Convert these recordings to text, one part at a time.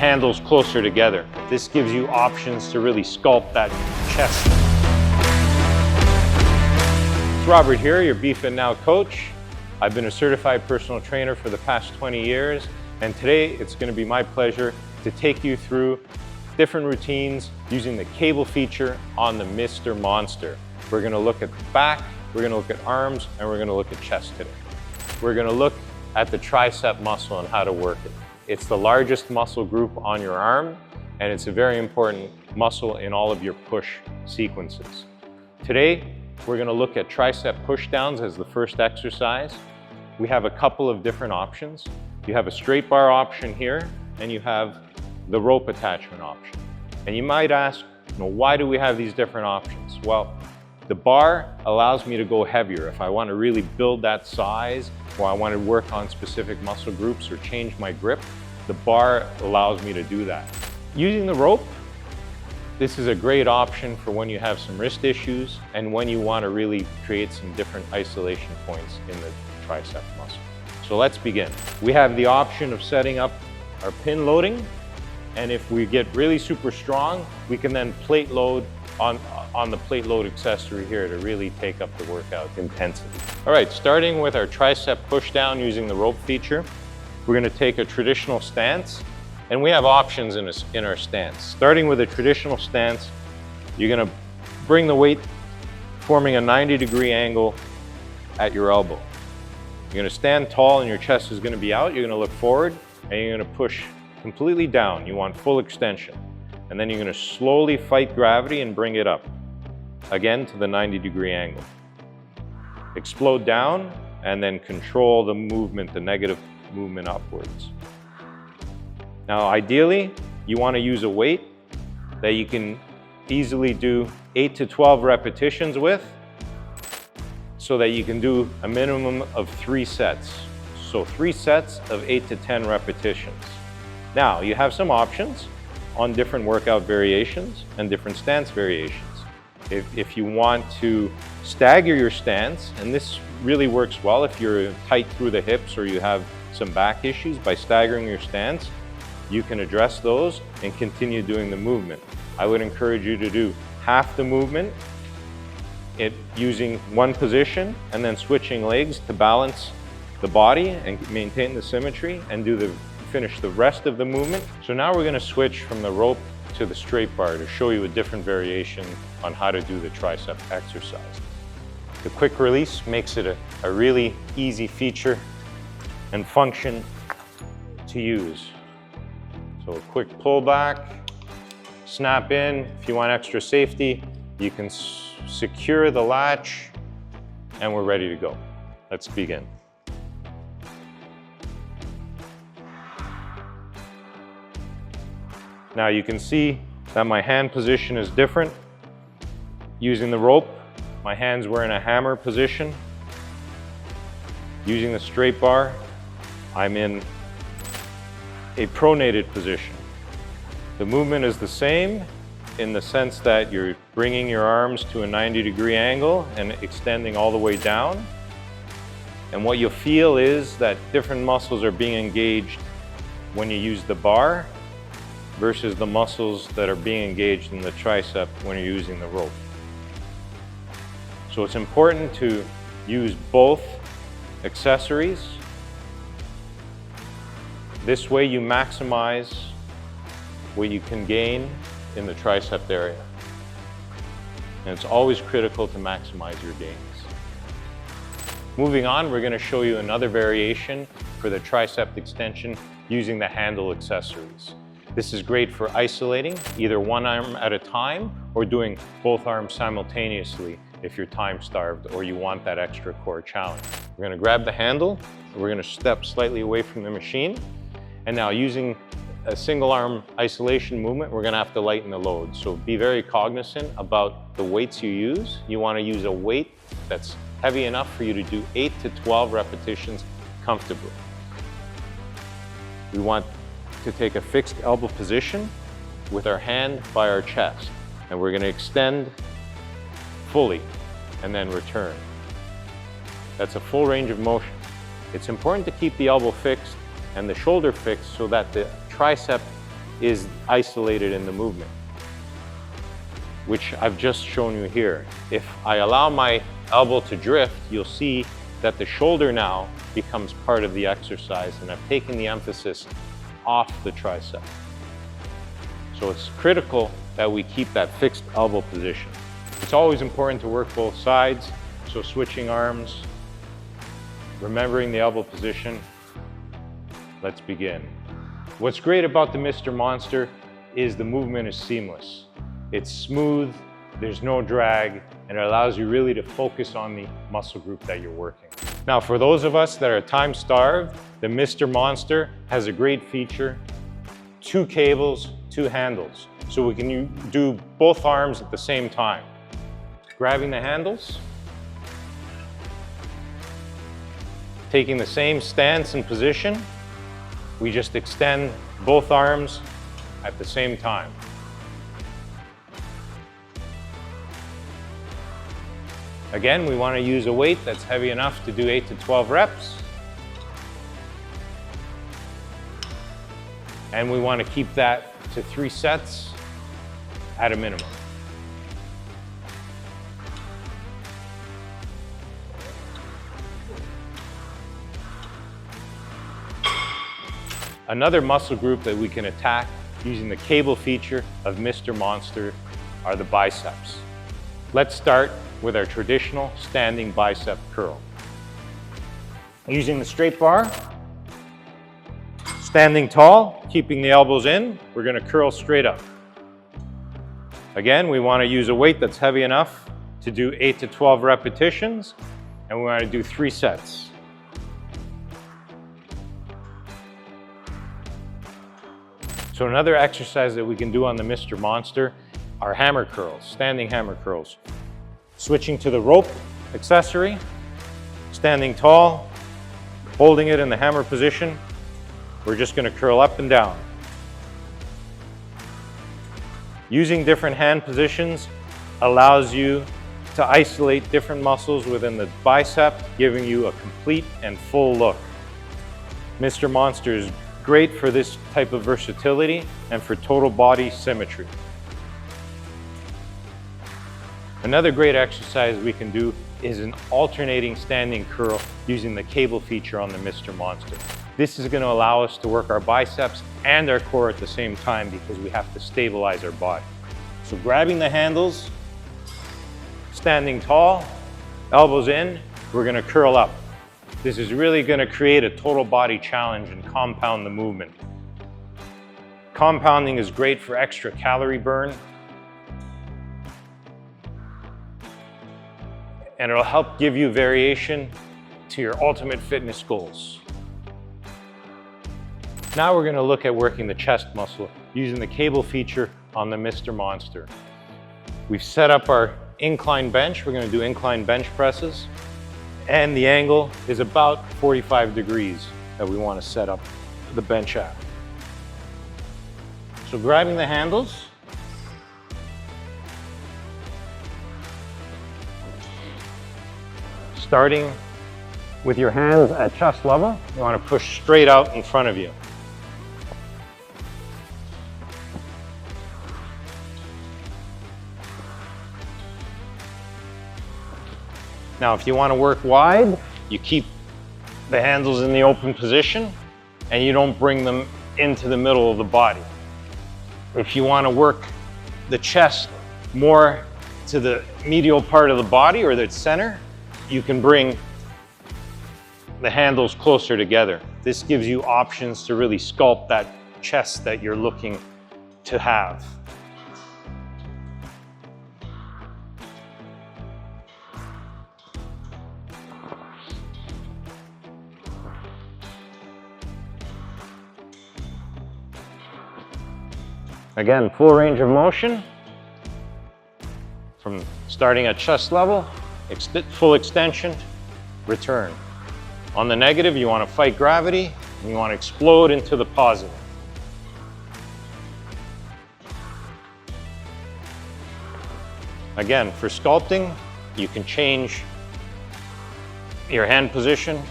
handles closer together. This gives you options to really sculpt that chest. It's Robert here, your BeFitNow coach. I've been a certified personal trainer for the past 20 years, and today it's going to be my pleasure to take you through different routines using the cable feature on the Mr. Monster. We're going to look at the back, we're going to look at arms, and we're going to look at chest today. We're going to look at the tricep muscle and how to work it. It's the largest muscle group on your arm, and it's a very important muscle in all of your push sequences. Today, we're going to look at tricep pushdowns as the first exercise. We have a couple of different options. You have a straight bar option here, and you have the rope attachment option. And you might ask, why do we have these different options? Well, the bar allows me to go heavier. If I want to really build that size, or I want to work on specific muscle groups or change my grip, the bar allows me to do that. Using the rope, this is a great option for when you have some wrist issues and when you want to really create some different isolation points in the tricep muscle. So let's begin. We have the option of setting up our pin loading, and if we get really super strong, we can then plate load on the plate load accessory here to really take up the workout intensity. All right, starting with our tricep push down using the rope feature, we're going to take a traditional stance, and we have options in our stance. Starting with a traditional stance, you're going to bring the weight forming a 90-degree angle at your elbow. You're going to stand tall and your chest is going to be out. You're going to look forward and you're going to push completely down. You want full extension. And then you're going to slowly fight gravity and bring it up, again to the 90-degree angle. Explode down and then control the movement, the negative movement upwards. Now ideally, you want to use a weight that you can easily do 8 to 12 repetitions with, so that you can do a minimum of 3 sets. So 3 sets of 8 to 10 repetitions. Now, you have some options on different workout variations and different stance variations. If you want to stagger your stance, and this really works well if you're tight through the hips or you have some back issues, by staggering your stance, you can address those and continue doing the movement. I would encourage you to do half the movement using one position and then switching legs to balance the body and maintain the symmetry, and finish the rest of the movement. So now we're going to switch from the rope to the straight bar to show you a different variation on how to do the tricep exercise. The quick release makes it a really easy feature and function to use. So a quick pull back, snap in. If you want extra safety, you can secure the latch, and we're ready to go. Let's begin. Now you can see that my hand position is different. Using the rope, my hands were in a hammer position. Using the straight bar, I'm in a pronated position. The movement is the same in the sense that you're bringing your arms to a 90-degree angle and extending all the way down. And what you'll feel is that different muscles are being engaged when you use the bar versus the muscles that are being engaged in the tricep when you're using the rope. So it's important to use both accessories. This way you maximize what you can gain in the tricep area. And it's always critical to maximize your gains. Moving on, we're going to show you another variation for the tricep extension using the handle accessories. This is great for isolating either one arm at a time or doing both arms simultaneously if you're time starved or you want that extra core challenge. We're going to grab the handle, we're going to step slightly away from the machine, and now using a single arm isolation movement, we're going to have to lighten the load. So be very cognizant about the weights you use. You want to use a weight that's heavy enough for you to do 8 to 12 repetitions comfortably. We want to take a fixed elbow position with our hand by our chest, and we're going to extend fully and then return. That's a full range of motion. It's important to keep the elbow fixed and the shoulder fixed so that the tricep is isolated in the movement, which I've just shown you here. If I allow my elbow to drift, you'll see that the shoulder now becomes part of the exercise, and I've taken the emphasis off the tricep. So it's critical that we keep that fixed elbow position. It's always important to work both sides, so switching arms, remembering the elbow position. Let's begin. What's great about the Mr. Monster is the movement is seamless. It's smooth, there's no drag, and it allows you really to focus on the muscle group that you're working. Now, for those of us that are time-starved, the Mr. Monster has a great feature: 2 cables, 2 handles. So we can do both arms at the same time. Grabbing the handles, taking the same stance and position, we just extend both arms at the same time. Again, we want to use a weight that's heavy enough to do 8 to 12 reps. And we want to keep that to 3 sets at a minimum. Another muscle group that we can attack using the cable feature of Mr. Monster are the biceps. Let's start with our traditional standing bicep curl. Using the straight bar, standing tall, keeping the elbows in, we're going to curl straight up. Again, we want to use a weight that's heavy enough to do 8 to 12 repetitions, and we want to do 3 sets. So another exercise that we can do on the Mr. Monster are hammer curls, standing hammer curls. Switching to the rope accessory, standing tall, holding it in the hammer position, we're just going to curl up and down. Using different hand positions allows you to isolate different muscles within the bicep, giving you a complete and full look. Mr. Monster is great for this type of versatility and for total body symmetry. Another great exercise we can do is an alternating standing curl using the cable feature on the Mr. Monster. This is going to allow us to work our biceps and our core at the same time because we have to stabilize our body. So grabbing the handles, standing tall, elbows in, we're going to curl up. This is really going to create a total body challenge and compound the movement. Compounding is great for extra calorie burn, and it'll help give you variation to your ultimate fitness goals. Now we're going to look at working the chest muscle using the cable feature on the Mr. Monster. We've set up our incline bench. We're going to do incline bench presses, and the angle is about 45 degrees that we want to set up the bench at. So grabbing the handles, starting with your hands at chest level, you want to push straight out in front of you. Now, if you want to work wide, you keep the handles in the open position and you don't bring them into the middle of the body. If you want to work the chest more to the medial part of the body or the center, you can bring the handles closer together. This gives you options to really sculpt that chest that you're looking to have. Again, full range of motion from starting at chest level, full extension, return. On the negative, you want to fight gravity, and you want to explode into the positive. Again, for sculpting, you can change your hand position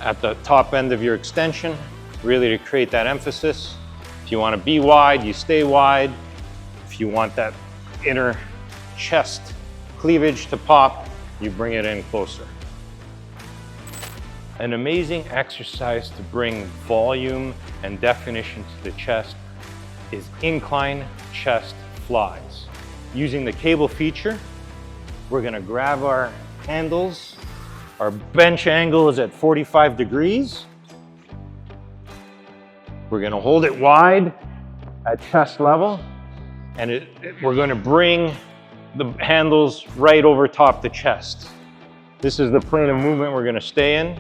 at the top end of your extension, really to create that emphasis. If you want to be wide, you stay wide. If you want that inner chest cleavage to pop, you bring it in closer. An amazing exercise to bring volume and definition to the chest is incline chest flies. Using the cable feature, we're gonna grab our handles. Our bench angle is at 45 degrees. We're gonna hold it wide at chest level, and we're gonna bring the handles right over top the chest. This is the plane of movement we're gonna stay in.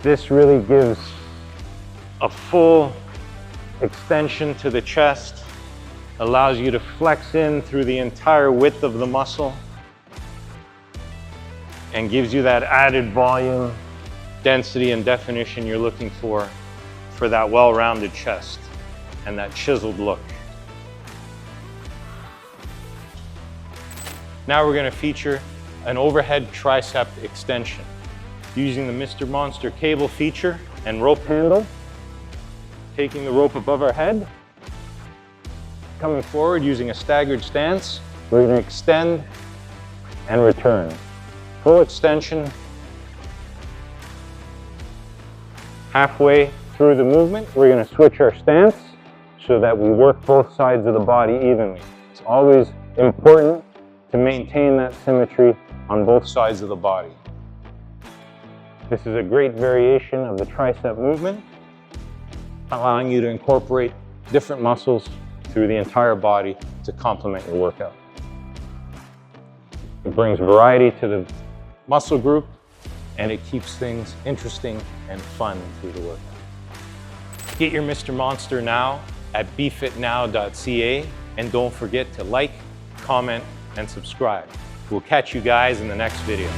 This really gives a full extension to the chest, allows you to flex in through the entire width of the muscle, and gives you that added volume, density, and definition you're looking for that well-rounded chest and that chiseled look. Now we're going to feature an overhead tricep extension. Using the Mr. Monster cable feature and rope handle, taking the rope above our head, coming forward using a staggered stance, we're going to extend and return. Full extension. Halfway through the movement, we're going to switch our stance so that we work both sides of the body evenly. It's always important to maintain that symmetry on both sides of the body. This is a great variation of the tricep movement, allowing you to incorporate different muscles through the entire body to complement your workout. It brings variety to the muscle group, and it keeps things interesting and fun through the workout. Get your Mr. Monster now at BeFitNow.ca, and don't forget to like, comment, and subscribe. We'll catch you guys in the next video.